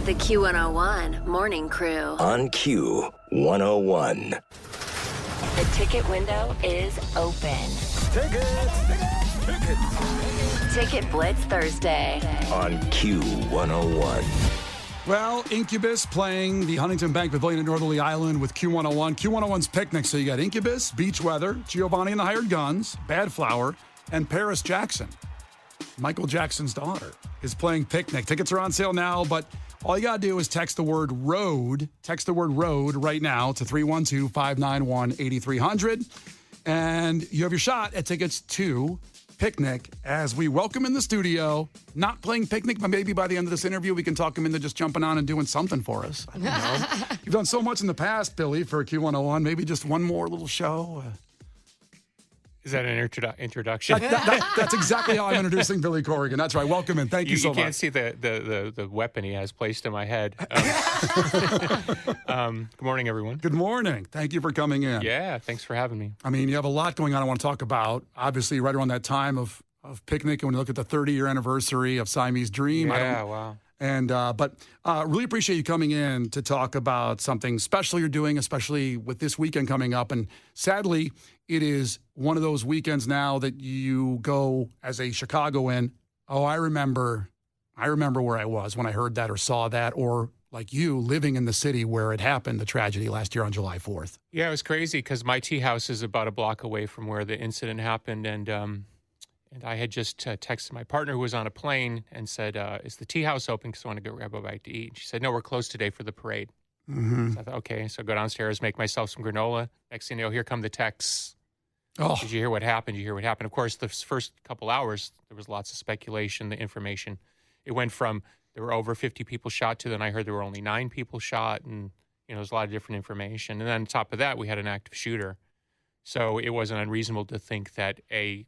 The Q101 Morning Crew. On Q101. The ticket window is open. Ticket Blitz Thursday. On Q101. Well, Incubus playing the Huntington Bank Pavilion at Northerly Island with Q101. Q101's picnic. So you got Incubus, Beach Weather, Giovanni and the Hired Guns, Bad Flower, and Paris Jackson. Michael Jackson's daughter is playing picnic. Tickets are on sale now, but all you got to do is text the word ROAD. Text the word ROAD right now to 312-591-8300. And you have your shot at tickets to Picnic as we welcome in the studio, not playing Picnic, but maybe by the end of this interview, we can talk him into just jumping on and doing something for us. I don't know. You've done so much in the past, Billy, for Q101. Maybe just one more little show. Is that an introduction? That's exactly how I'm introducing Billy Corgan. That's right. Welcome in. Thank you so much. You can't see the weapon he has placed in my head. Good morning, everyone. Good morning. Thank you for coming in. Yeah, thanks for having me. I mean, you have a lot going on I want to talk about. Obviously, right around that time of Picnic, and when you look at the 30-year anniversary of Siamese Dream. Yeah, wow. And but really appreciate you coming in to talk about something special you're doing, especially with this weekend coming up. And sadly, it is one of those weekends now that you go as a Chicagoan. Oh, I remember where I was when I heard that or saw that, or like you living in the city where it happened, the tragedy last year on July 4th. Yeah, it was crazy because my tea house is about a block away from where the incident happened, and I had just texted my partner who was on a plane and said, is the tea house open because I want to go grab a bite to eat? And she said, no, we're closed today for the parade. Mm-hmm. So I thought, okay. So I go downstairs, make myself some granola. Next thing you know, here come the texts. Oh. Did you hear what happened? Of course, the first couple hours, there was lots of speculation, the information. It went from there were over 50 people shot to then I heard there were only 9 people shot. And, there's a lot of different information. And then on top of that, we had an active shooter. So it wasn't unreasonable to think that, be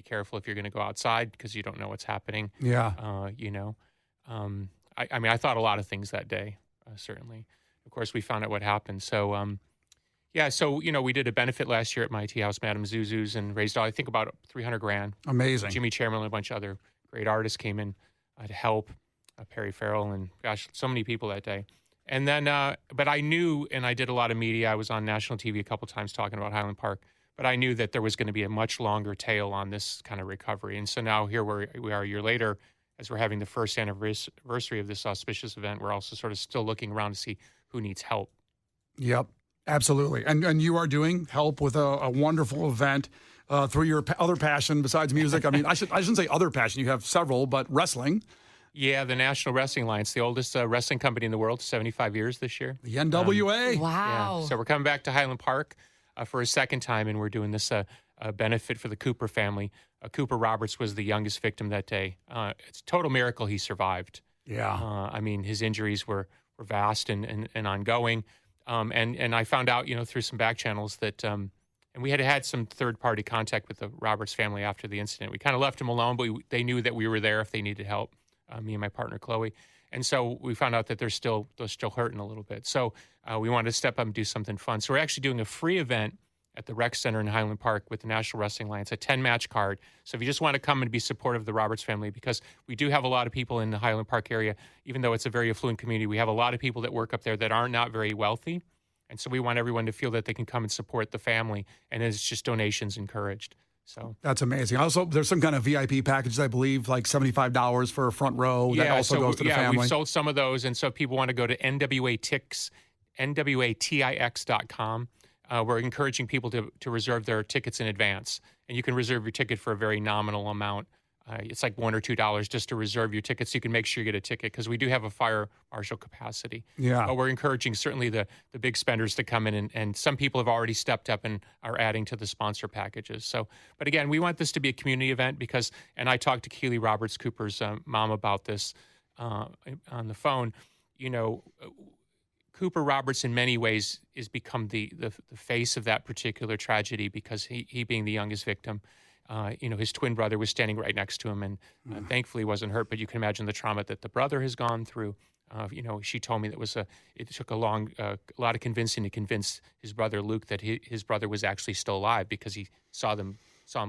careful if you're going to go outside because you don't know what's happening. Yeah. I thought a lot of things that day, certainly. Of course, we found out what happened. So, we did a benefit last year at my tea house, Madame Zuzu's, and raised, I think, about $300,000. Amazing. Jimmy Chamberlain and a bunch of other great artists came in to help, Perry Farrell, and gosh, so many people that day. And then, but I knew, and I did a lot of media. I was on national TV a couple times talking about Highland Park. But I knew that there was going to be a much longer tail on this kind of recovery. And so now here we are a year later, as we're having the first anniversary of this auspicious event, we're also sort of still looking around to see who needs help. Yep, absolutely. And you are doing help with a wonderful event through your other passion besides music. I mean, I shouldn't say other passion. You have several, but wrestling. Yeah, the National Wrestling Alliance, the oldest wrestling company in the world, 75 years this year. The NWA. Wow. Yeah. So we're coming back to Highland Park for a second time, and we're doing this benefit for the Cooper family. Cooper Roberts was the youngest victim that day. It's a total miracle he survived. Yeah. His injuries were vast and ongoing. And I found out, through some back channels that, and we had some third-party contact with the Roberts family after the incident. We kind of left them alone, but they knew that we were there if they needed help, me and my partner, Chloe. And so we found out that they're still hurting a little bit. So we wanted to step up and do something fun. So we're actually doing a free event at the Rec Center in Highland Park with the National Wrestling Alliance, a 10-match card. So if you just want to come and be supportive of the Roberts family, because we do have a lot of people in the Highland Park area, even though it's a very affluent community, we have a lot of people that work up there that are not very wealthy. And so we want everyone to feel that they can come and support the family. And it's just donations encouraged. So that's amazing. Also, there's some kind of VIP packages, I believe, like $75 for a front row. That also goes to the family. We've sold some of those. And so if people want to go to nwatix.com. We're encouraging people to reserve their tickets in advance. And you can reserve your ticket for a very nominal amount. It's like $1 or $2 just to reserve your ticket so you can make sure you get a ticket because we do have a fire marshal capacity. Yeah. But we're encouraging certainly the big spenders to come in, and some people have already stepped up and are adding to the sponsor packages. So, but again, we want this to be a community event because, and I talked to Keely Roberts Cooper's mom about this on the phone. Cooper Roberts, in many ways, has become the face of that particular tragedy because he being the youngest victim. His twin brother was standing right next to him and thankfully wasn't hurt, but you can imagine the trauma that the brother has gone through. She told me that it took a lot of convincing to convince his brother Luke that his brother was actually still alive because he saw him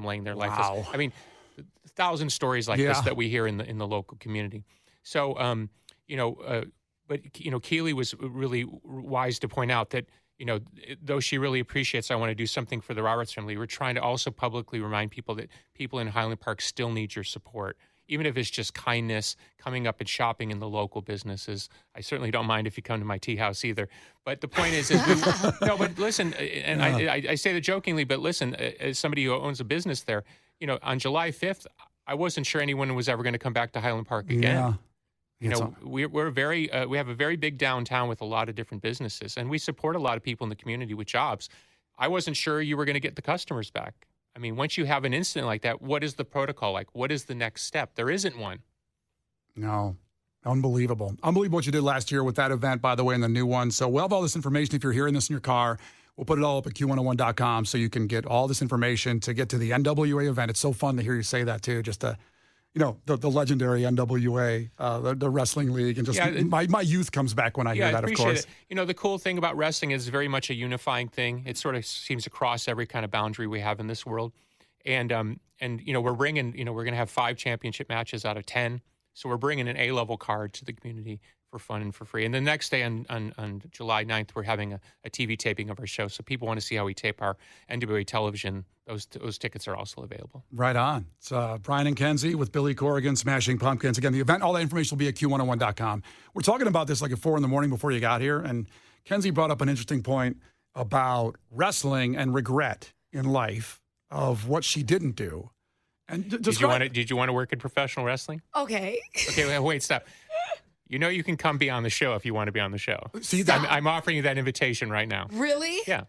laying there lifeless. Wow. I mean, 1,000 stories like this that we hear in the local community. So, Keely was really wise to point out that, though she really appreciates I want to do something for the Roberts family, we're trying to also publicly remind people that people in Highland Park still need your support. Even if it's just kindness, coming up and shopping in the local businesses. I certainly don't mind if you come to my tea house either. But the point is no, but listen, and I say that jokingly, but listen, as somebody who owns a business there, on July 5th, I wasn't sure anyone was ever going to come back to Highland Park again. Yeah. We have a very big downtown with a lot of different businesses, and we support a lot of people in the community with jobs. I wasn't sure you were going to get the customers back. I mean, once you have an incident like that, what is the protocol like? What is the next step? There isn't one. No. Unbelievable. Unbelievable what you did last year with that event, by the way, and the new one. So we'll have all this information if you're hearing this in your car. We'll put it all up at Q101.com so you can get all this information to get to the NWA event. It's so fun to hear you say that, too, just to, the legendary NWA, the wrestling league. And just my youth comes back when I hear that, of course. It. The cool thing about wrestling is very much a unifying thing. It sort of seems to cross every kind of boundary we have in this world. And we're bringing, we're going to have 5 championship matches out of 10. So we're bringing an A-level card to the community for fun and for free. And the next day on July 9th, we're having a TV taping of our show. So people want to see how we tape our NWA television. Those tickets are also available. Right on. It's Brian and Kenzie with Billy Corgan, Smashing Pumpkins. Again, the event, all that information will be at Q101.com. We're talking about this like at 4 in the morning before you got here. And Kenzie brought up an interesting point about wrestling and regret in life of what she didn't do. And did you want to work in professional wrestling? Okay. Okay, wait, stop. You can come be on the show if you want to be on the show. See, I'm offering you that invitation right now. Really? Yeah.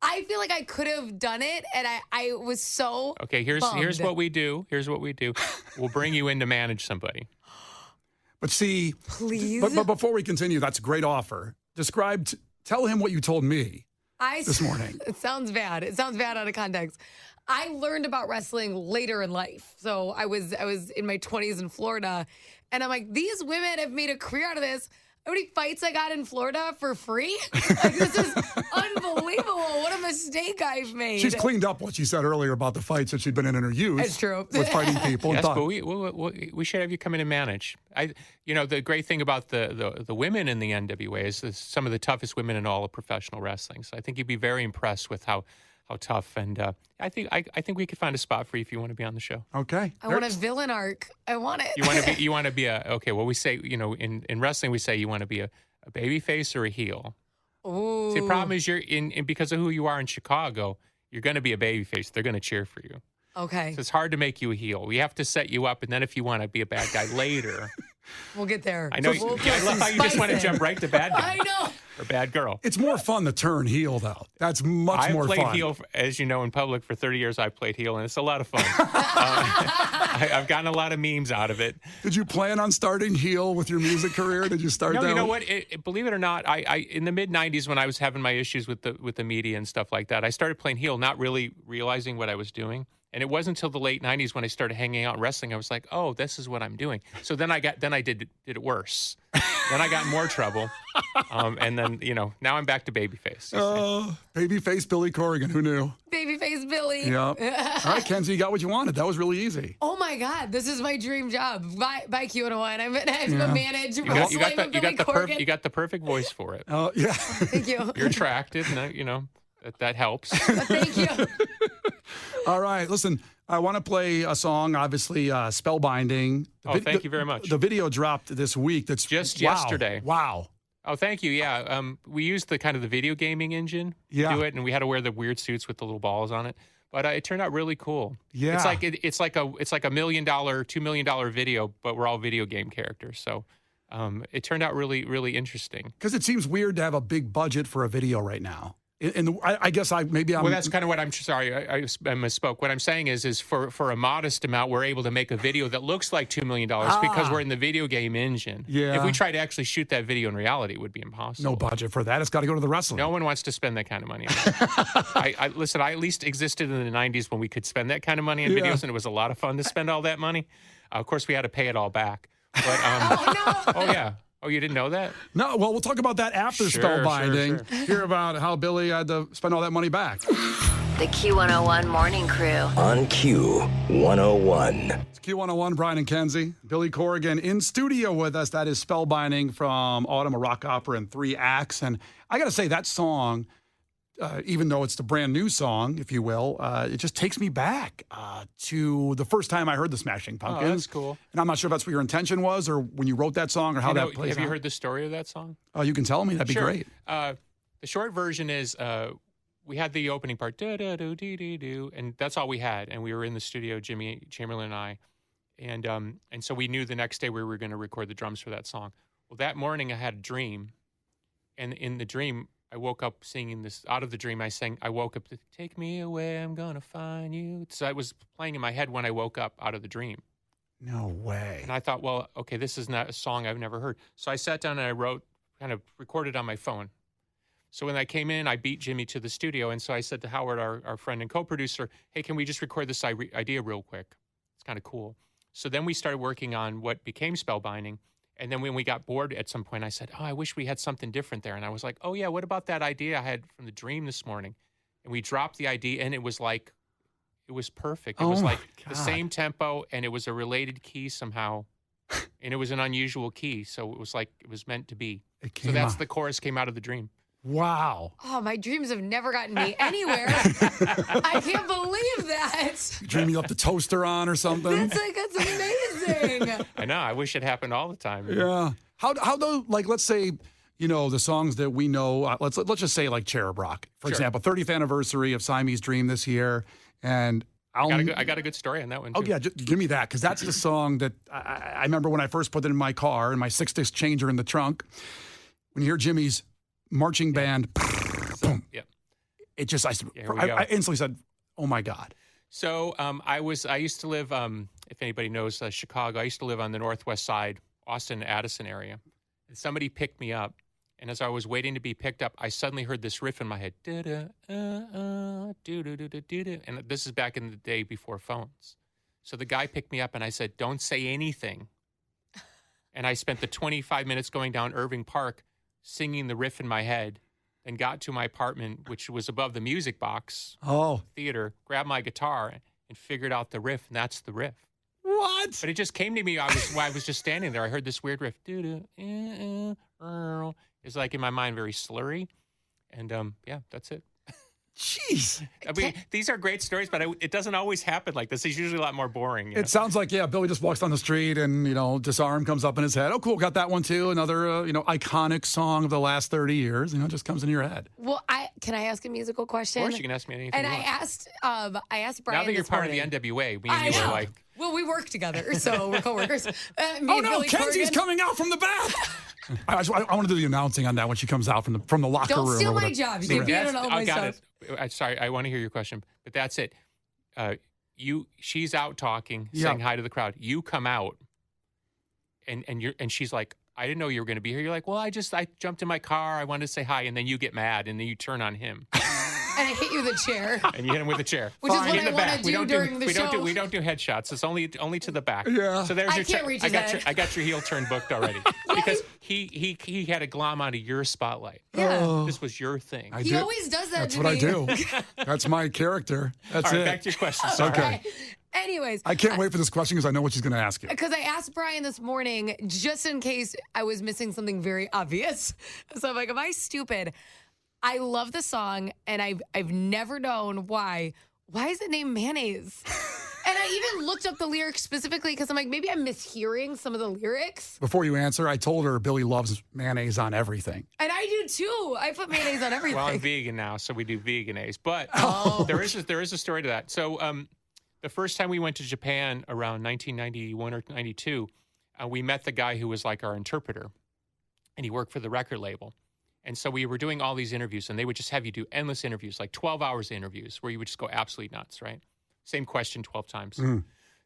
I feel like I could have done it, and I was so Okay, here's what we do. Here's what we do. We'll bring you in to manage somebody. But see, please. But before we continue, that's a great offer. Tell him what you told me this morning. It sounds bad. It sounds bad out of context. I learned about wrestling later in life. So I was in my 20s in Florida, and I'm like, these women have made a career out of this. How many fights I got in Florida for free? Like, this is unbelievable. What a mistake I've made. She's cleaned up what she said earlier about the fights that she'd been in her youth. It's true. With fighting people. Yes, but we should have you come in and manage. The great thing about the women in the NWA is some of the toughest women in all of professional wrestling. So I think you'd be very impressed with how tough, and I think we could find a spot for you if you want to be on the show. Okay. I want a villain arc. I want it. You want to be well, we say, in wrestling we say you want to be a baby face or a heel. Ooh. See, the problem is because of who you are in Chicago, you're going to be a baby face. They're going to cheer for you. Okay. So it's hard to make you a heel. We have to set you up, and then if you want to be a bad guy later. We'll get there. I know. I love how you just want to jump right to bad guy. I know. Or bad girl. It's more fun to turn heel, though. That's much more fun. I've played heel, as you know, in public for 30 years. I've played heel, and it's a lot of fun. I've gotten a lot of memes out of it. Did you plan on starting heel with your music career? Did you start that? No, you know what? Believe it or not, I in the mid-'90s when I was having my issues with the media and stuff like that, I started playing heel, not really realizing what I was doing. And it wasn't until the late 90s when I started hanging out wrestling, I was like, oh, this is what I'm doing. So then I did it worse. Then I got in more trouble. And then, now I'm back to babyface. Babyface Billy Corgan. Who knew? Babyface Billy. Yeah. All right, Kenzie, you got what you wanted. That was really easy. Oh, my God. This is my dream job. Bye, Q101. I'm going to manage you got the perfect voice for it. Oh, yeah. Thank you. You're attractive, and, that helps. Thank you. All right, listen, I want to play a song, obviously, Spellbinding. Thank you very much. The video dropped this week. That's just yesterday. Wow. Oh, thank you. Yeah, we used the video gaming engine to do it, and we had to wear the weird suits with the little balls on it. But it turned out really cool. Yeah, it's like a $1 million, $2 million video, but we're all video game characters. So it turned out really, really interesting. Because it seems weird to have a big budget for a video right now. I guess I'm. Well, that's kind of what I'm sorry. I misspoke. What I'm saying is for a modest amount, we're able to make a video that looks like $2 million because we're in the video game engine. Yeah. If we try to actually shoot that video in reality, it would be impossible. No budget for that. It's got to go to the wrestling. No one wants to spend that kind of money. Listen, I at least existed in the 90s when we could spend that kind of money on videos, and it was a lot of fun to spend all that money. Of course, we had to pay it all back. But oh yeah. Oh, you didn't know that? No, well, we'll talk about that after Spellbinding. Sure. Hear about how Billy had to spend all that money back. The Q101 Morning Crew. On Q101. It's Q101, Brian and Kenzie. Billy Corgan in studio with us. That is Spellbinding from Autumn, a rock opera in 3 acts. And I got to say, that song, even though it's the brand new song, if you will, it just takes me back to the first time I heard the Smashing Pumpkins. Oh, that's cool. And I'm not sure if that's what your intention was or when you wrote that song or how that plays Have you out. heard the story of that song? Oh, you can tell me. That'd be Sure. great. The short version is we had the opening part, do, and that's all we had. And we were in the studio, Jimmy Chamberlain and I. And so we knew the next day we were going to record the drums for that song. Well, that morning I had a dream. And in the dream, I woke up singing this. Out of the dream, I woke up to take me away, I'm going to find you. So it was playing in my head when I woke up out of the dream. No way. And I thought, well, okay, this is not a song I've never heard. So I sat down and I wrote, kind of recorded on my phone. So when I came in, I beat Jimmy to the studio. And so I said to Howard, our friend and co-producer, hey, can we just record this idea real quick? It's kind of cool. So then we started working on what became Spellbinding. And then when we got bored at some point, I said, oh, I wish we had something different there. And I was like, oh, yeah, what about that idea I had from the dream this morning? And we dropped the idea, and it was like, it was perfect. It was like the same tempo, and it was a related key somehow. And it was an unusual key. So it was like it was meant to be. So that's the chorus came out of the dream. Wow. Oh, my dreams have never gotten me anywhere. I can't believe that. Dreaming up the toaster on or something. That's amazing. I know. I wish it happened all the time. Yeah. How though, like, let's say, you know, the songs that we know, let's just say like Cherub Rock, for example, 30th anniversary of Siamese Dream this year. And I got a good story on that one, too. Oh, yeah, just give me that, because that's the song that I remember when I first put it in my car, in my 6-disc changer in the trunk. When you hear Jimmy's marching band, boom, it just, I instantly said, oh, my God. So I used to live, if anybody knows Chicago, I used to live on the northwest side, Austin, Addison area. And somebody picked me up. And as I was waiting to be picked up, I suddenly heard this riff in my head. And this is back in the day before phones. So the guy picked me up and I said, don't say anything. And I spent the 25 minutes going down Irving Park singing the riff in my head and got to my apartment, which was above the music box theater, grabbed my guitar and figured out the riff. And that's the riff. What? But it just came to me. I was just standing there. I heard this weird riff. It's like in my mind, very slurry. And yeah, that's it. Jeez. I mean, these are great stories, but it doesn't always happen like this. It's usually a lot more boring. It sounds like, Billy just walks down the street and, you know, Disarm comes up in his head. Oh, cool, got that one too. Another, iconic song of the last 30 years, just comes into your head. Well, can I ask a musical question? Of course, you can ask me anything. And you want. I asked Brian. Now that you're this part morning, of the NWA, me and you are like. Well, we work together, so we're coworkers. Oh no, Billy Kenzie's Corgan. coming out from the bath. I want to do the announcing on that when she comes out from the locker room. Don't steal or my whatever. job. You can't be on all my I got stuff. it. Sorry, I want to hear your question, but that's it. She's out talking, saying hi to the crowd. You come out, and she's like, I didn't know you were going to be here. You're like, well, I jumped in my car. I wanted to say hi, and then you get mad, and then you turn on him. And I hit you with a chair. And you hit him with a chair. Which is what in I the want back. to do during the show. We don't do headshots. It's only to the back. Yeah. So there's I your can't reach his I head. got your heel turn booked already because he had a glom onto your spotlight. Yeah. This was your thing. He always does that That's to what me. I do. That's my character. That's All right, it. back to your question. Sorry. Okay. Anyways. I can't wait for this question because I know what she's going to ask you. Because I asked Brian this morning, just in case I was missing something very obvious. So I'm like, am I stupid? I love the song, and I've never known why. Why is it named Mayonnaise? And I even looked up the lyrics specifically because I'm like, maybe I'm mishearing some of the lyrics. Before you answer, I told her Billy loves mayonnaise on everything. And I do too. I put mayonnaise on everything. Well, I'm vegan now, so we do veganase. But there is a story to that. So the first time we went to Japan around 1991 or 92, we met the guy who was like our interpreter, and he worked for the record label. And so we were doing all these interviews, and they would just have you do endless interviews, like 12 hours of interviews, where you would just go absolutely nuts, right? Same question 12 times.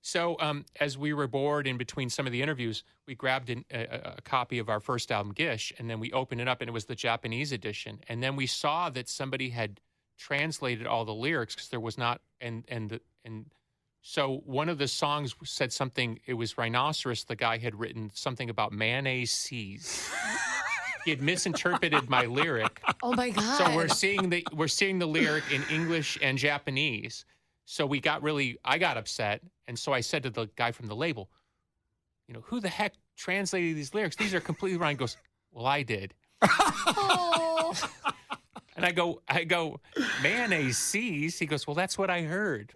So as we were bored in between some of the interviews, we grabbed a copy of our first album, Gish, and then we opened it up, and it was the Japanese edition. And then we saw that somebody had translated all the lyrics because there was not, and so one of the songs said something, it was Rhinoceros, the guy had written something about mayonnaise seas. He had misinterpreted my lyric. Oh my God. So we're seeing the lyric in English and Japanese. So I got upset. And so I said to the guy from the label, who the heck translated these lyrics? These are completely wrong. He goes, well, I did. Oh. And I go, mayonnaise sees? He goes, well, that's what I heard.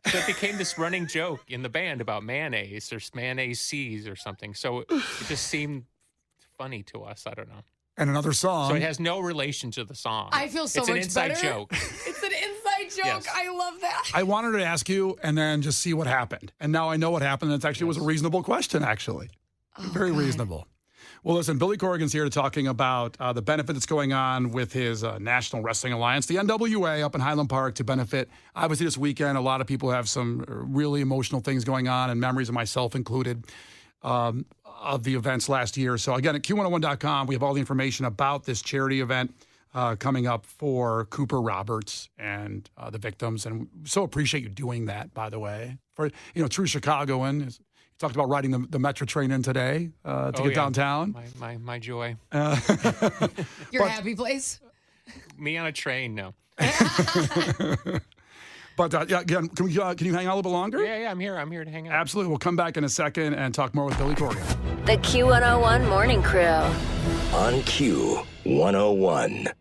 So it became this running joke in the band about mayonnaise or mayonnaise sees or something. So it just seemed funny to us. I don't know. And another song. So it has no relation to the song. I feel so it's much an inside better. joke. It's an inside joke. Yes. I love that. I wanted to ask you and then just see what happened. And now I know what happened. It actually was a reasonable question, actually. Very reasonable. Well, listen, Billy Corgan's here to talking about the benefit that's going on with his National Wrestling Alliance, the NWA up in Highland Park to benefit. Obviously, this weekend, a lot of people have some really emotional things going on and memories of myself included of the events last year. So again, at Q101.com, we have all the information about this charity event coming up for Cooper Roberts and the victims. And so appreciate you doing that, by the way. For, true Chicagoan. You talked about riding the Metro train in today to get downtown. My joy. Your happy place? Me on a train, no. But again, can you hang out a little bit longer? Yeah, I'm here. I'm here to hang out. Absolutely. We'll come back in a second and talk more with Billy Corgan. The Q101 Morning Crew. On Q101.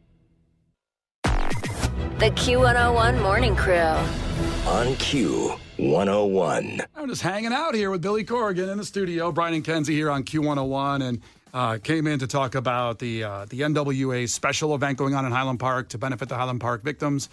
The Q101 Morning Crew. On Q101. I'm just hanging out here with Billy Corgan in the studio. Brian and Kenzie here on Q101 and came in to talk about the NWA special event going on in Highland Park to benefit the Highland Park victims.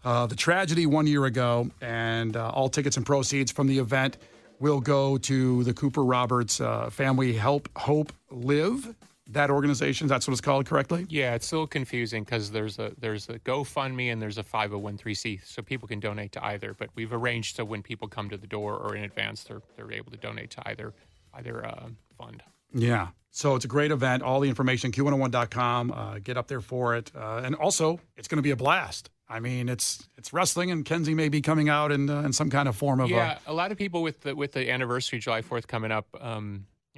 The tragedy 1 year ago, and all tickets and proceeds from the event will go to the Cooper Roberts Family Help Hope Live. That organization, that's what it's called, correctly? Yeah, it's a little confusing because there's a GoFundMe and there's a 501(c), so people can donate to either. But we've arranged so when people come to the door or in advance, they're able to donate to either fund. Yeah. So it's a great event. All the information, Q101.com. Get up there for it. And also, it's going to be a blast. I mean, it's wrestling, and Kenzie may be coming out in some kind of form of. Yeah, a lot of people with the anniversary, July 4th coming up.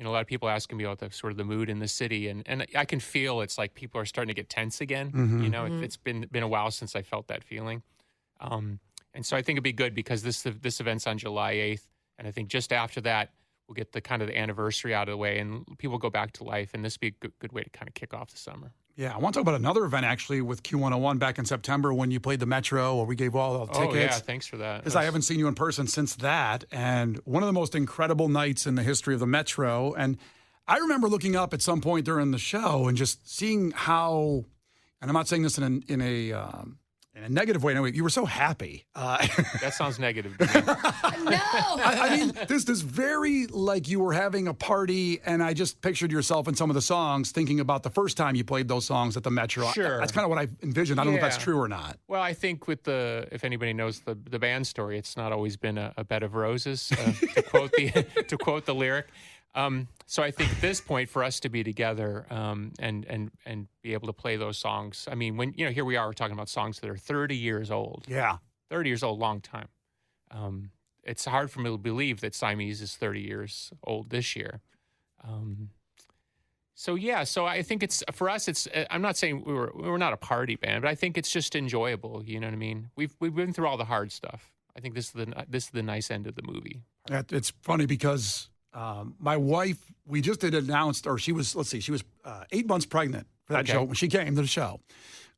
A lot of people asking me about the sort of the mood in the city, and I can feel it's like people are starting to get tense again. Mm-hmm. It's been a while since I felt that feeling, and so I think it'd be good because this event's on July 8th, and I think just after that we'll get the kind of the anniversary out of the way, and people go back to life, and this would be a good way to kind of kick off the summer. Yeah, I want to talk about another event actually with Q101 back in September when you played the Metro, where we gave all the tickets. Oh yeah, thanks for that. Because I haven't seen you in person since that, and one of the most incredible nights in the history of the Metro. And I remember looking up at some point during the show and just seeing how, and I'm not saying this in a negative way. Anyway, you were so happy. That sounds negative to me. No. I mean, this very like you were having a party, and I just pictured yourself in some of the songs, thinking about the first time you played those songs at the Metro. Sure. That's kind of what I envisioned. I don't know if that's true or not. Well, I think if anybody knows the band story, it's not always been a bed of roses, to quote the lyric. So I think at this point for us to be together and be able to play those songs. I mean, when here we are, we're talking about songs that are 30 years old. Yeah, 30 years old, long time. It's hard for me to believe that Siamese is 30 years old this year. So I think it's for us. It's I'm not saying we're not a party band, but I think it's just enjoyable. You know what I mean? We've been through all the hard stuff. I think this is the nice end of the movie. It's funny because. My wife, we just announced, or she was 8 months pregnant for that show when she came to the show.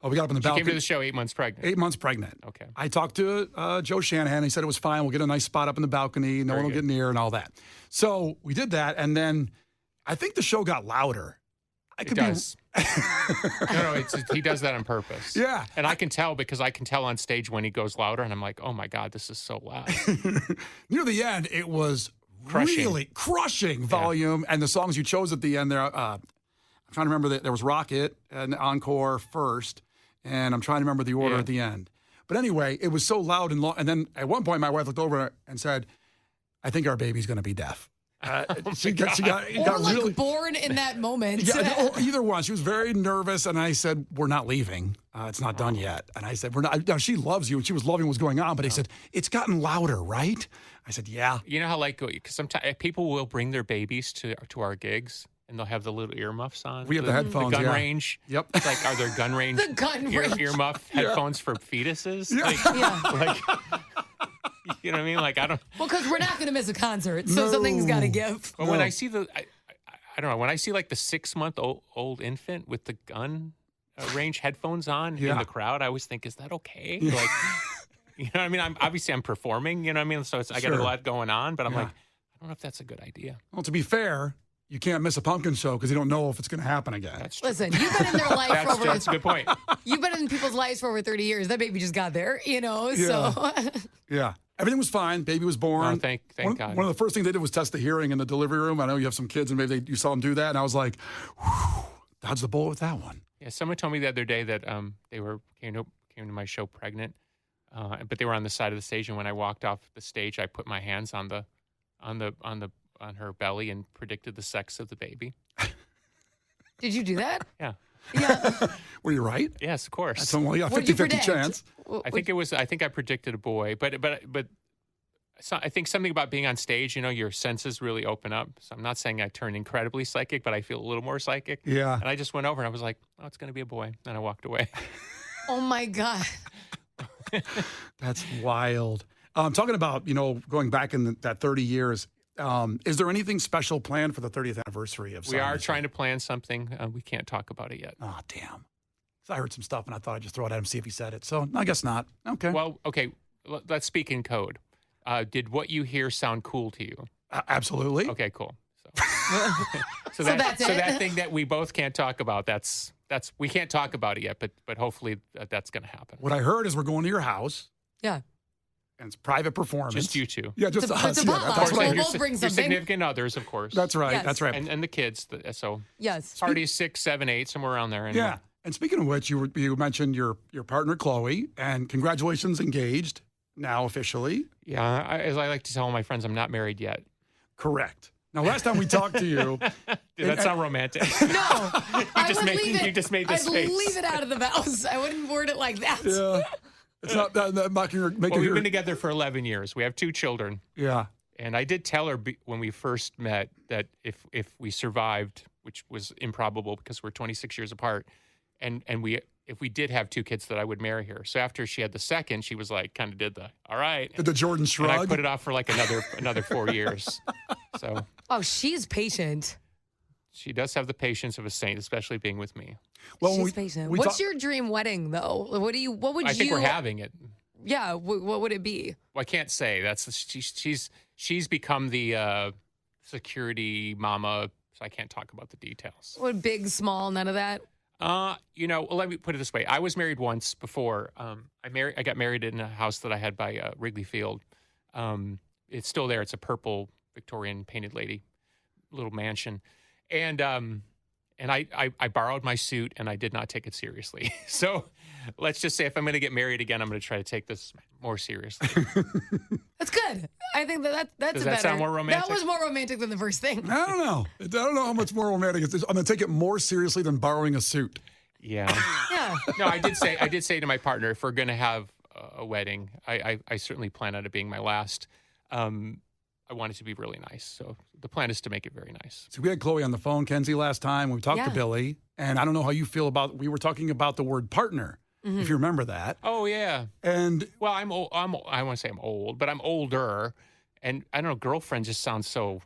We got up in the balcony. She came to the show 8 months pregnant. 8 months pregnant. Okay. I talked to Joe Shanahan. He said it was fine. We'll get a nice spot up in the balcony. No one will get near and all that. So we did that, and then I think the show got louder. It does. No, he does that on purpose. Yeah. And I can tell because I can tell on stage when he goes louder, and I'm like, oh my God, this is so loud. Near the end, it was really crushing volume, and the songs you chose at the end there. I'm trying to remember there was Rocket and Encore first, and I'm trying to remember the order at the end. But anyway, it was so loud and long. And then at one point, my wife looked over and said, "I think our baby's going to be deaf." She got really born in that moment. Yeah, either one. She was very nervous, and I said, "We're not leaving. It's not done yet." And I said, "We're not." Now, she loves you, and she was loving what's going on. But he said, "It's gotten louder, right?" I said, "Yeah." You know how because sometimes people will bring their babies to our gigs, and they'll have the little earmuffs on. We have the headphones. The gun range. Yep. It's like, are there gun range? The gun range. Earmuff headphones for fetuses? Yeah. You know what I mean? Like, I don't. Well, because we're not going to miss a concert, so something's got to give. But when I see I don't know, when I see like the 6-month-old infant with the gun range headphones on in the crowd, I always think, is that okay? Yeah. Like, you know what I mean? I'm performing, you know what I mean? So I got a lot going on, but I'm like, I don't know if that's a good idea. Well, to be fair, you can't miss a pumpkin show because you don't know if it's going to happen again. That's true. Listen, you've been in their life for over. That's a good point. You've been in people's lives for over 30 years. That baby just got there, you know. Yeah. So Yeah. Everything was fine. Baby was born. Oh, thank God. One of the first things they did was test the hearing in the delivery room. I know you have some kids and maybe you saw them do that. And I was like, whew, dodge the bullet with that one. Yeah, someone told me the other day that they came to my show pregnant, but they were on the side of the stage. And when I walked off the stage, I put my hands on her belly and predicted the sex of the baby. did you do that? Yeah. Yeah. Were you right? Yes, of course. That's only a What'd you 50-50 predict? chance. I think I predicted a boy, but so I think something about being on stage, you know, your senses really open up. So I'm not saying I turn incredibly psychic, but I feel a little more psychic. Yeah. And I just went over and I was like, oh, it's going to be a boy. And I walked away. Oh my God. That's wild. Talking about, you know, going back in that 30 years, is there anything special planned for the 30th anniversary of We are Silence? trying to plan something. We can't talk about it yet. Oh, damn. So I heard some stuff and I thought I'd just throw it at him, see if he said it. So I guess not. Okay. Well, okay, let's speak in code. Did what you hear sound cool to you? Absolutely. Okay, cool. So that's it. that thing that we both can't talk about, that's we can't talk about it yet, but hopefully that's going to happen. What I heard is we're going to your house Yeah. and it's private performance. Just you two. Yeah, just It's a- us. it's a Yeah, potluck. that's We'll right. both bring Your something. significant others, of course. That's right. Yes. That's right. And the kids. So Yes. parties 6, 7, 8, somewhere around there. Anyway. Yeah. And speaking of which, you mentioned your partner, Chloe, and congratulations, engaged now officially. Yeah, as I like to tell my friends, I'm not married yet. Correct. Now, last time we talked to you, Did that sound romantic? No. I just would made- leave it. you just made this I'd face. leave it out of the vows. I wouldn't word it like that. yeah, it's not that making her. Well, we've been together for 11 years. We have 2 children. Yeah. And I did tell her when we first met that if we survived, which was improbable because we're 26 years apart, and if we did have 2 kids, that I would marry her. So after she had the second, she was like, kind of did the, all right. Did the Jordan shrug? And I put it off for like another 4 years. So Oh, she's patient. she does have the patience of a saint, especially being with me. Well, She's patient. What's your dream wedding though? What would I you? think we're having it. Yeah. What would it be? Well, I can't say. She's become the security mama, so I can't talk about the details. What big, small, none of that? You know, let me put it this way. I was married once before. I got married in a house that I had by Wrigley Field. It's still there. It's a purple Victorian painted little mansion. And I borrowed my suit and I did not take it seriously. So let's just say if I'm going to get married again, I'm going to try to take this more seriously. That's good. I think that's Does a that better. sound more romantic? That was more romantic than the first thing. I don't know. I don't know how much more romantic it is. I'm going to take it more seriously than borrowing a suit. Yeah. Yeah. No, I did say to my partner, if we're going to have a wedding, I certainly plan on it being my last. I want it to be really nice. So the plan is to make it very nice. So we had Chloe on the phone, Kenzie, last time. We talked to Yeah. Billy, and I don't know how you feel about. We were talking about the word partner, if you remember that. Oh yeah. And Well, I'm old. I want to say I'm old, but I'm older. And I don't know, girlfriend just sounds so.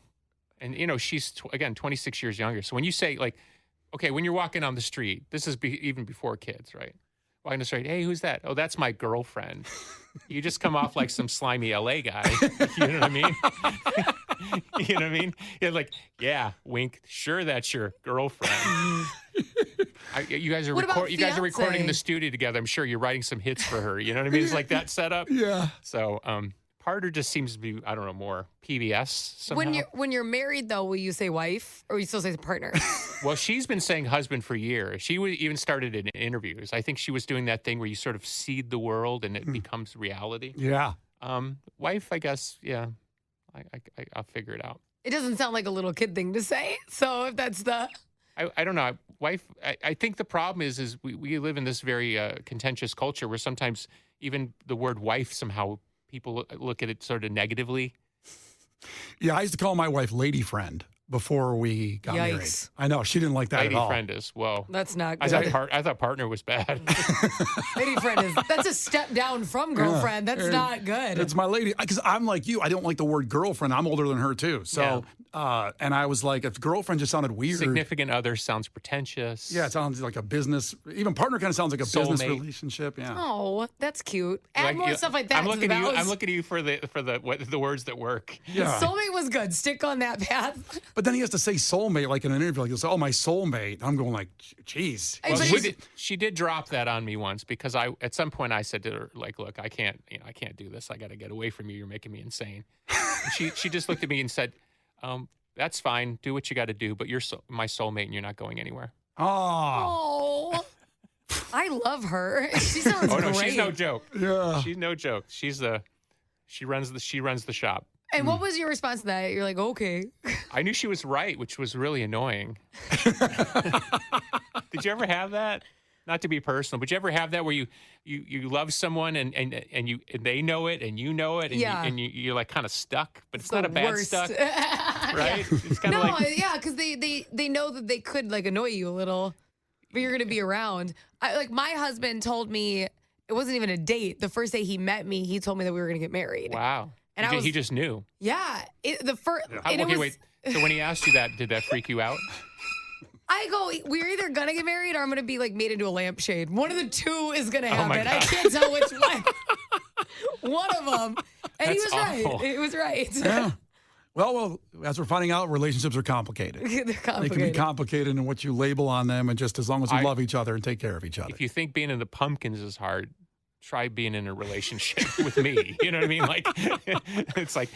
And you know, she's again 26 years younger. So when you say like, okay, when you're walking on the street, this is even before kids, right? Walking the street, hey, who's that? Oh, that's my girlfriend. You just come off like some slimy LA guy. You know what I mean? You know what I mean? You're like, yeah, wink. Sure, that's your girlfriend. You guys are What about you guys are recording in fiancé? the studio together. I'm sure you're writing some hits for her. You know what I mean? It's like that setup. yeah, So, partner just seems to be, I don't know, more PBS somehow. When you're married though, will you say wife or will you still say partner? Well, she's been saying husband for years. She even started in interviews. I think she was doing that thing where you sort of seed the world and it becomes reality. yeah. Wife, I guess, yeah. I'll figure it out. It doesn't sound like a little kid thing to say. So if that's the I don't know. Wife, I think the problem is we live in this very contentious culture where sometimes even the word wife, somehow people look at it sort of negatively. Yeah, I used to call my wife lady friend. before we got married. Yikes. I know. She didn't like that Lady at all. friend is, whoa. That's not I good. thought partner was bad. Lady friend is, that's a step down from girlfriend. That's not good. It's my lady. Because I'm like you. I don't like the word girlfriend. I'm older than her, too. So, and I was like, if girlfriend just sounded weird. Significant other sounds pretentious. Yeah, it sounds like a business. Even partner kind of sounds like a business Soulmate. relationship. Yeah. Oh, that's cute. Add more stuff like that. I'm to looking the at you. vows. I'm looking at you for the words that work. Yeah. Soulmate was good. Stick on that path. But then he has to say soulmate like in an interview. Like he'll say, "Oh, my soulmate." I'm going like, "Geez." Hey, Well, but she did drop that on me once because at some point I said to her like, "Look, I can't do this. I got to get away from you. You're making me insane." And she just looked at me and said, "That's fine. Do what you got to do, but you're my soulmate and you're not going anywhere." Oh. Oh, I love her. She sounds Oh great. no, she's no joke. Yeah. She's no joke. She runs the shop. And what was your response to that? You're like, okay. I knew she was right, which was really annoying. Did you ever have that? Not to be personal, but you ever have that where you love someone and they know it and you know it and you're like kind of stuck, but it's not a bad worst. stuck, right? It's kind of No, like yeah, because they know that they could like annoy you a little, but you're gonna be around. Like my husband told me it wasn't even a date. The first day he met me, he told me that we were gonna get married. wow. And He just knew. Yeah, the first. Okay, wait. So when he asked you that, did that freak you out? I go, we're either gonna get married or I'm gonna be like made into a lampshade. One of the two is gonna happen. my I God. can't tell which one. One of them. And he That's was awful. right. It was right. Yeah. Well, as we're finding out, relationships are complicated. They're They complicated. can be complicated in what you label on them, and just as long as you love each other and take care of each other. If you think being in the Pumpkins is hard, try being in a relationship with me. You know what I mean? Like, it's like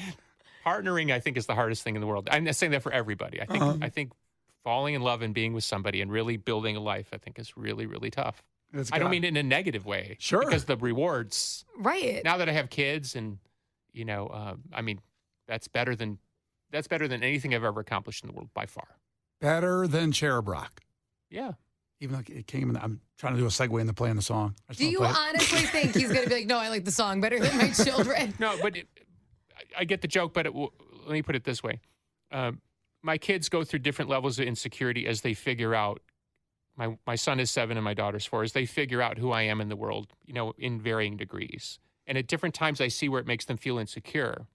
partnering, I think, is the hardest thing in the world. I'm not saying that for everybody. I think falling in love and being with somebody and really building a life, I think, is really, really tough. I don't mean it in a negative way. Sure. Because the rewards, Right. now that I have kids and, I mean, that's better than anything I've ever accomplished in the world by far. Better than Cherubrock. Yeah. Even though it came in, I'm trying to do a segue into playing the song. I just Do wanna you play it. honestly think he's going to be like, no, I like the song better than my children? No, but I get the joke, but let me put it this way. My kids go through different levels of insecurity as they figure out, my son is 7 and my daughter's 4, as they figure out who I am in the world, in varying degrees. And at different times I see where it makes them feel insecure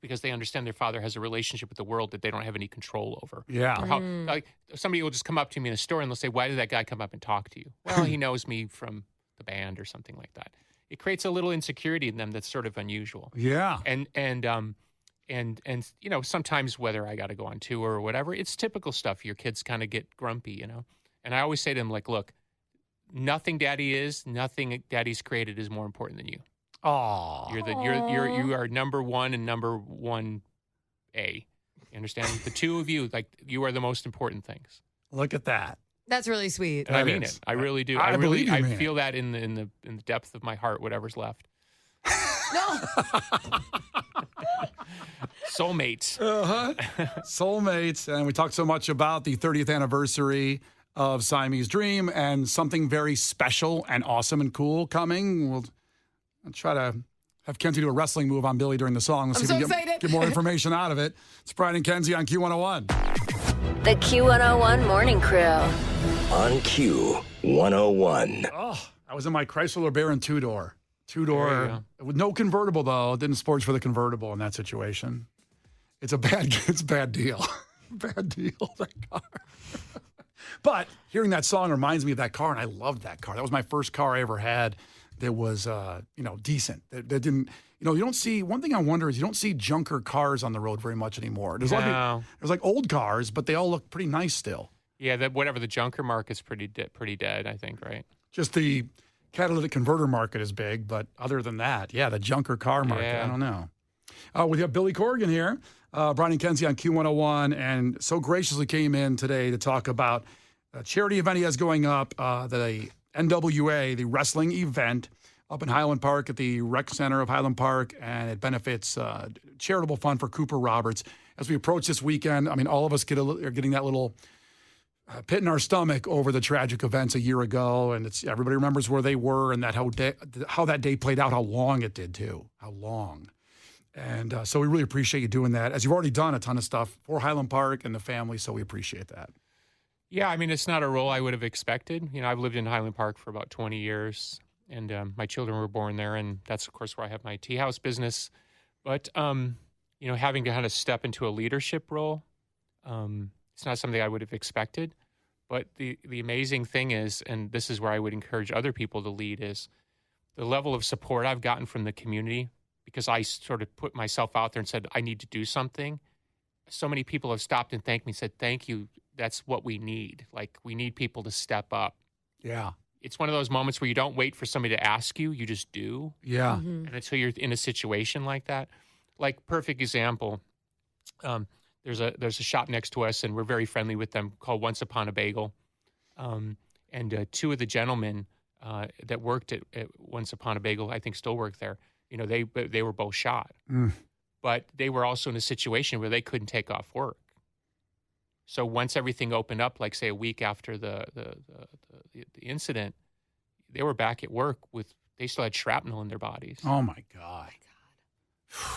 because they understand their father has a relationship with the world that they don't have any control over. Yeah. Or how, like, somebody will just come up to me in a store and they'll say, "Why did that guy come up and talk to you?" Well, he knows me from the band or something like that. It creates a little insecurity in them that's sort of unusual. Yeah. And sometimes whether I got to go on tour or whatever, it's typical stuff. Your kids kind of get grumpy, And I always say to them, like, look, nothing nothing daddy's created is more important than you. Oh. You are number one and number 1A. You understand? The two of you, like, you are the most important things. Look at that. That's really sweet. And I That mean is. it. I really do. I believe you, I man. feel that in the depth of my heart, whatever's left. No. Soulmates. Soulmates. And we talked so much about the 30th anniversary of Siamese Dream and something very special and awesome and cool coming. We'll try to have Kenzie do a wrestling move on Billy during the song. Let's I'm see if so we excited. get more information out of it. It's Brian and Kenzie on Q101. The Q101 Morning Crew. On Q101. Oh, I was in my Chrysler LeBaron two-door. There you Two-door with no convertible, though. Didn't splurge for the convertible in that situation. It's a bad deal. Bad deal, that car. But hearing that song reminds me of that car, and I loved that car. That was my first car I ever had that was, decent. That didn't, you don't see, one thing I wonder is you don't see junker cars on the road very much anymore. There's No. like old cars, but they all look pretty nice still. Yeah, whatever the junker market's pretty dead, I think, right? Just the catalytic converter market is big, but other than that, yeah, the junker car market, Yeah. I don't know. We have Billy Corgan here, Brian and Kenzie on Q101, and so graciously came in today to talk about a charity event he has going up, the NWA, the wrestling event up in Highland Park at the Rec Center of Highland Park, and it benefits charitable fund for Cooper Roberts. As we approach this weekend, I mean, all of us are getting that little pit in our stomach over the tragic events a year ago, and everybody remembers where they were and how that day played out, how long it did too, how long. And so we really appreciate you doing that, as you've already done a ton of stuff for Highland Park and the family, so we appreciate that. Yeah, I mean, it's not a role I would have expected. You know, I've lived in Highland Park for about 20 years, and my children were born there, and that's, of course, where I have my tea house business. But, you know, having to kind of step into a leadership role, it's not something I would have expected. But the amazing thing is, and this is where I would encourage other people to lead, is the level of support I've gotten from the community, because I sort of put myself out there and said, I need to do something. So many people have stopped and thanked me, said, thank you. That's what we need. Like, we need people to step up. Yeah. It's one of those moments where you don't wait for somebody to ask you, you just do. Yeah. And until you're in a situation like that, like, perfect example, there's a shop next to us, and we're very friendly with them, called Once Upon a Bagel. And two of the gentlemen that worked at Once Upon a Bagel, I think still work there, you know, they were both shot. But they were also in a situation where they couldn't take off work. So once everything opened up, like, say, a week after the incident, they were back at work they still had shrapnel in their bodies. Oh, my God.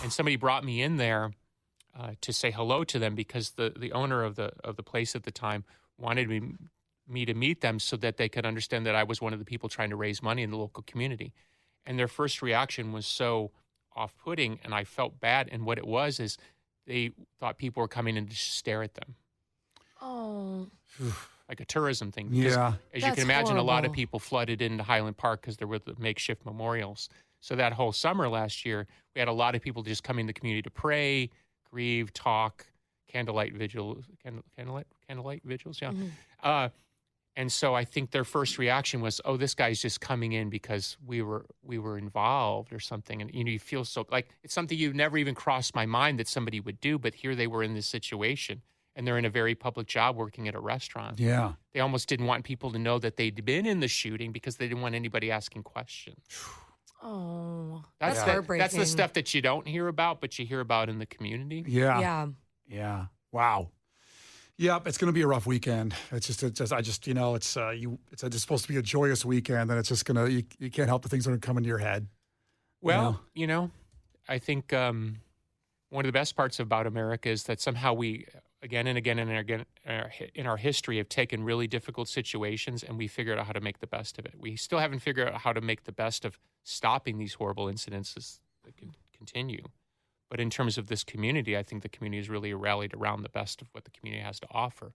And somebody brought me in there to say hello to them, because the owner of the place at the time wanted me to meet them so that they could understand that I was one of the people trying to raise money in the local community. And their first reaction was so off-putting, and I felt bad. And what it was is they thought people were coming in to stare at them. Oh. Like a tourism thing. Because, Yeah. as you That's can imagine, a lot of horrible. people flooded into Highland Park because there were the makeshift memorials. So that whole summer last year, we had a lot of people just come in the community to pray, grieve, talk, candlelight vigils, yeah. And so I think their first reaction was, oh, this guy's just coming in because we were involved or something. And, you know, you feel so, like, it's something you've never even crossed my mind that somebody would do, but here they were in this situation, and they're in a very public job working at a restaurant. Yeah. They almost didn't want people to know that they'd been in the shooting because they didn't want anybody asking questions. Oh. That's That's the heartbreaking. stuff that you don't hear about, but you hear about in the community. Yeah. Yeah. Yeah. Wow. Yep, it's going to be a rough weekend. It's just you know, it's just supposed to be a joyous weekend, and it's just gonna you can't help the things that are coming to your head. Well, you know, I think one of the best parts about America is that somehow we, again and again in our history, have taken really difficult situations and we figured out how to make the best of it. We still haven't figured out how to make the best of stopping these horrible incidences that can continue. But in terms of this community, I think the community has really rallied around the best of what the community has to offer.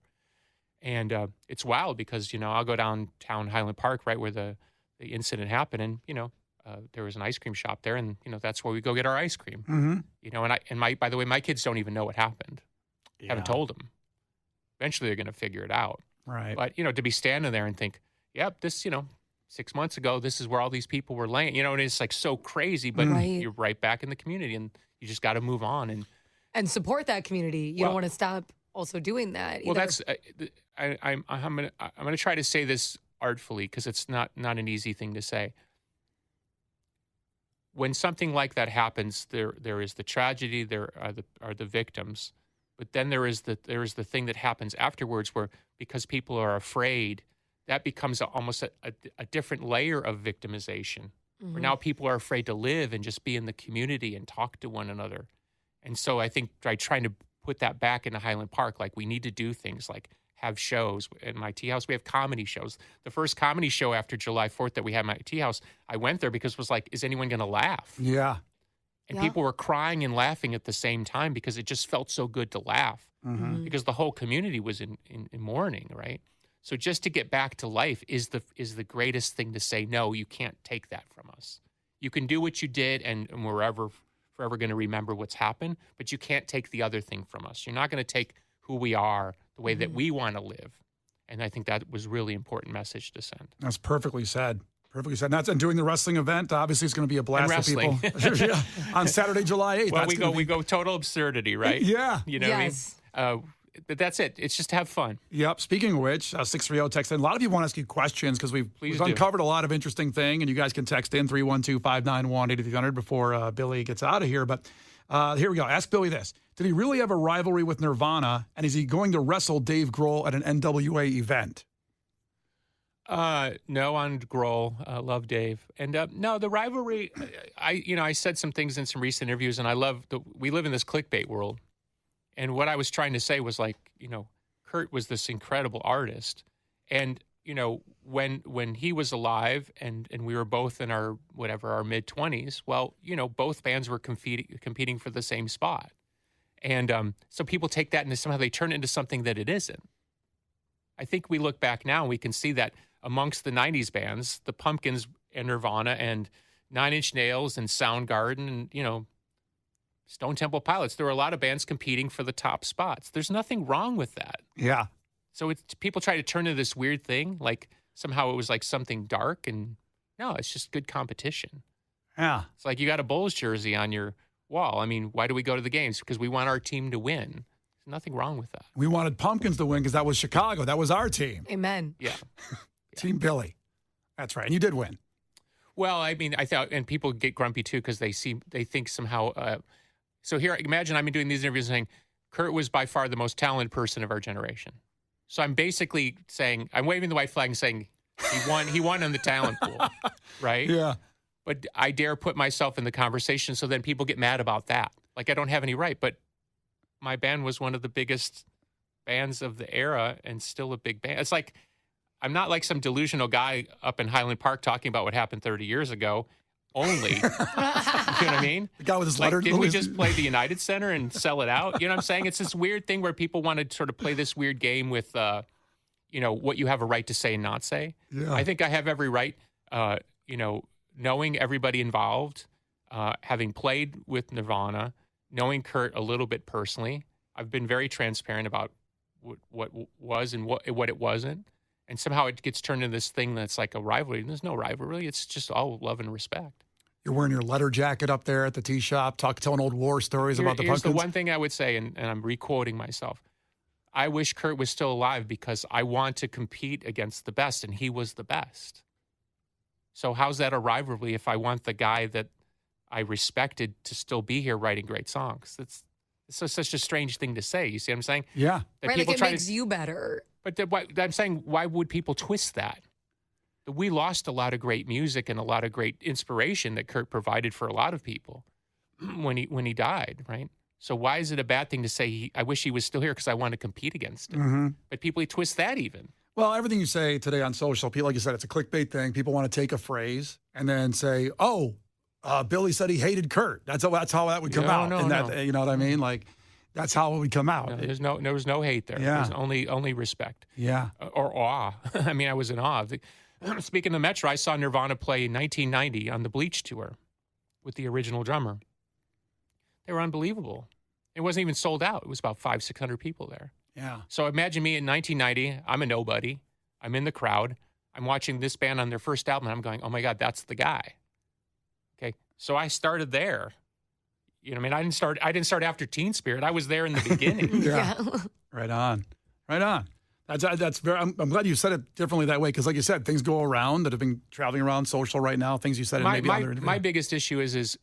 And it's wild because, you know, I'll go downtown Highland Park, right where the incident happened, and, you know, there was an ice cream shop there, and, you know, that's where we go get our ice cream. Mm-hmm. You know, by the way, my kids don't even know what happened. Yeah. Haven't told them. Eventually they're going to figure it out. Right. But, you know, to be standing there and think, yep, this, you know, 6 months ago, this is where all these people were laying, you know, and it's like so crazy, but Right. you're right back in the community, and you just got to move on. And support that community. You Well- don't want to stop also doing that either. Well, that's I'm gonna try to say this artfully because it's not an easy thing to say. When something like that happens, there is the tragedy, there are the victims, but then there is the thing that happens afterwards, where because people are afraid, that becomes almost a different layer of victimization. Where now people are afraid to live and just be in the community and talk to one another. And so I think trying to put that back into Highland Park, like we need to do things like have shows. In my tea house, we have comedy shows. The first comedy show after July 4th that we had at my tea house, I went there because it was like, is anyone going to laugh? Yeah. And Yeah. people were crying and laughing at the same time because it just felt so good to laugh Mm-hmm. because the whole community was in mourning, right? So just to get back to life is the greatest thing to say, no, you can't take that from us. You can do what you did and we're forever going to remember what's happened, but you can't take the other thing from us. You're not going to take who we are, the way that we want to live. And I think that was a really important message to send. That's perfectly said. Perfectly said. And doing the wrestling event, obviously, it's going to be a blast for wrestling. people. Yeah. On Saturday, July 8th. Well, That's we go total absurdity, right? Yeah. You know Yes. what I mean? But that's it. It's just to have fun. Yep. Speaking of which, 630 text in. A lot of people want to ask you questions because we've Please do. uncovered a lot of interesting thing, and you guys can text in 312-591-8300 before Billy gets out of here. But here we go. Ask Billy this. Did he really have a rivalry with Nirvana, and is he going to wrestle Dave Grohl at an NWA event? No, on Grohl. Love Dave. And no, the rivalry. I said some things in some recent interviews, and we live in this clickbait world. And what I was trying to say was like, Kurt was this incredible artist, and when he was alive, and we were both in our mid-20s. Well, both bands were competing for the same spot, and so people take that and somehow they turn it into something that it isn't. I think we look back now and we can see that amongst the 90s bands, the Pumpkins and Nirvana and Nine Inch Nails and Soundgarden and, Stone Temple Pilots, there were a lot of bands competing for the top spots. There's nothing wrong with that. Yeah. So people try to turn into this weird thing, like somehow it was like something dark. And no, it's just good competition. Yeah. It's like you got a Bulls jersey on your wall. I mean, why do we go to the games? Because we want our team to win. There's nothing wrong with that. We wanted Pumpkins to win because that was Chicago. That was our team. Amen. Yeah. Team Billy. That's right. And you did win. Well, I mean, I thought, and people get grumpy too because they think somehow. So here, imagine I'm doing these interviews saying Kurt was by far the most talented person of our generation. So I'm basically saying, I'm waving the white flag and saying he won in the talent pool, right? Yeah. But I dare put myself in the conversation so then people get mad about that. Like I don't have any right, but my band was one of the biggest bands of the era and still a big band. It's like, I'm not like some delusional guy up in Highland Park talking about what happened 30 years ago only. You know what I mean? The guy with his letter. Didn't we just play the United Center and sell it out? You know what I'm saying? It's this weird thing where people want to sort of play this weird game with, what you have a right to say and not say. Yeah. I think I have every right, knowing everybody involved, having played with Nirvana, knowing Kurt a little bit personally. I've been very transparent about what was and what it wasn't. And somehow it gets turned into this thing that's like a rivalry. There's no rivalry. It's just all love and respect. You're wearing your leather jacket up there at the tea shop, telling old war stories about the Here's Pumpkins. The one thing I would say, and I'm re-quoting myself. I wish Kurt was still alive because I want to compete against the best, and he was the best. So how's that a rivalry if I want the guy that I respected to still be here writing great songs? It's such a strange thing to say. You see what I'm saying? Yeah. That Right, people like it try makes you better. But I'm saying, why would people twist that? We lost a lot of great music and a lot of great inspiration that Kurt provided for a lot of people when he died, right? So why is it a bad thing to say, I wish he was still here because I want to compete against him? Mm-hmm. But people twist that even. Well, everything you say today on social, people, like you said, it's a clickbait thing. People want to take a phrase and then say, Billy said he hated Kurt. That's how that would come out. No. You know what I mean? Like, that's how it would come out. No, there was no hate there. Yeah. There was only respect. Yeah. Or awe. I mean, I was in awe. Speaking of Metro, I saw Nirvana play in 1990 on the Bleach tour with the original drummer. They were unbelievable. It wasn't even sold out. It was about 500-600 people there. Yeah. So imagine me in 1990. I'm a nobody. I'm in the crowd. I'm watching this band on their first album, and I'm going, oh, my God, that's the guy. Okay. So I started there. You know what I mean? I didn't start after Teen Spirit. I was there in the beginning. Yeah. Right on. That's very. I'm glad you said it differently that way because, like you said, things go around that have been traveling around social right now. Things you said in maybe other. My biggest issue is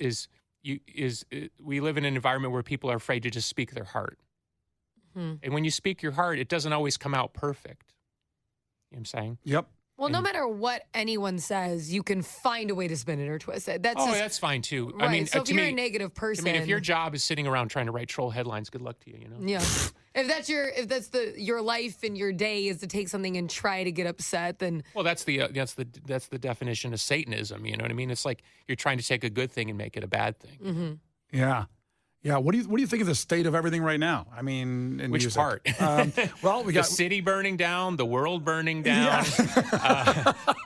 we live in an environment where people are afraid to just speak their heart, and when you speak your heart, it doesn't always come out perfect. You know what I'm saying? Yep. Well, no matter what anyone says, you can find a way to spin it or twist it. That's fine too. Right. I mean, so if you're a negative person, I mean, if your job is sitting around trying to write troll headlines, good luck to you. You know. Yeah. If that's your life and your day is to take something and try to get upset, then that's the definition of Satanism. You know what I mean? It's like you're trying to take a good thing and make it a bad thing. Mm-hmm. Yeah. Yeah, what do you think of the state of everything right now? I mean, in which music? part? Well, we got the city burning down, the world burning down,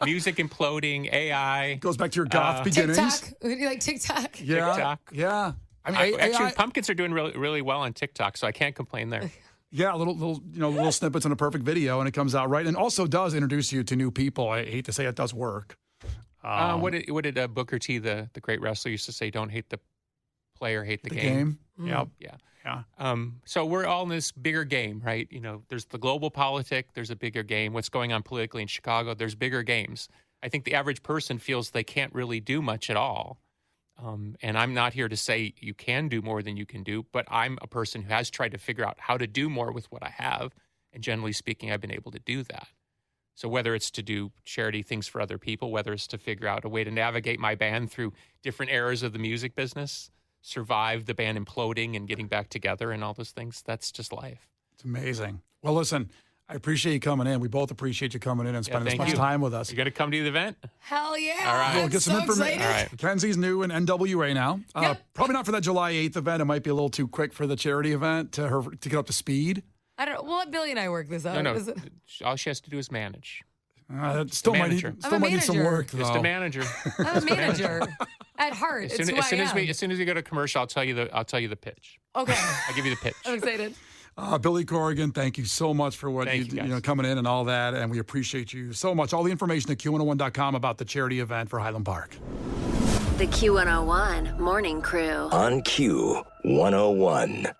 music imploding, AI. Goes back to your goth beginnings. TikTok. Would you like TikTok? Yeah, TikTok. Yeah. I mean, actually, AI, Pumpkins are doing really, really well on TikTok, so I can't complain there. Yeah, little snippets in a perfect video, and it comes out right, and also does introduce you to new people. I hate to say it does work. What did Booker T, the great wrestler, used to say? Don't hate the player, hate the game. Yep. Yeah. So we're all in this bigger game, right? You know, there's the global politic, there's a bigger game. What's going on politically in Chicago, there's bigger games. I think the average person feels they can't really do much at all. And I'm not here to say you can do more than you can do, but I'm a person who has tried to figure out how to do more with what I have. And generally speaking, I've been able to do that. So whether it's to do charity things for other people, whether it's to figure out a way to navigate my band through different eras of the music business, survive the band imploding and getting back together and all those things, that's just life. It's amazing. Well, listen, I appreciate you coming in. We both appreciate you coming in and spending this thank much you. time with us. You going to come to the event? Hell yeah. All right. We'll I'm get some so information. excited. All right. Kenzie's new in NWA now. Yep. Probably not for that July 8th event. It might be a little too quick for the charity event to get up to speed. I don't know. We'll let Billy and I work this out. No. Is it- All she has to do is manage. That still might need, manager. still I'm a might need some manager. work, though. Just a manager. I'm a manager at heart. As It's soon, who as, soon I as am. we as soon as we go to commercial, I'll tell you the pitch. Okay. I'll give you the pitch. I'm excited. Billy Corgan, thank you so much for what Thank you, guys. coming in and all that, and we appreciate you so much. All the information at Q101.com about the charity event for Highland Park. The Q101 Morning Crew. On Q101.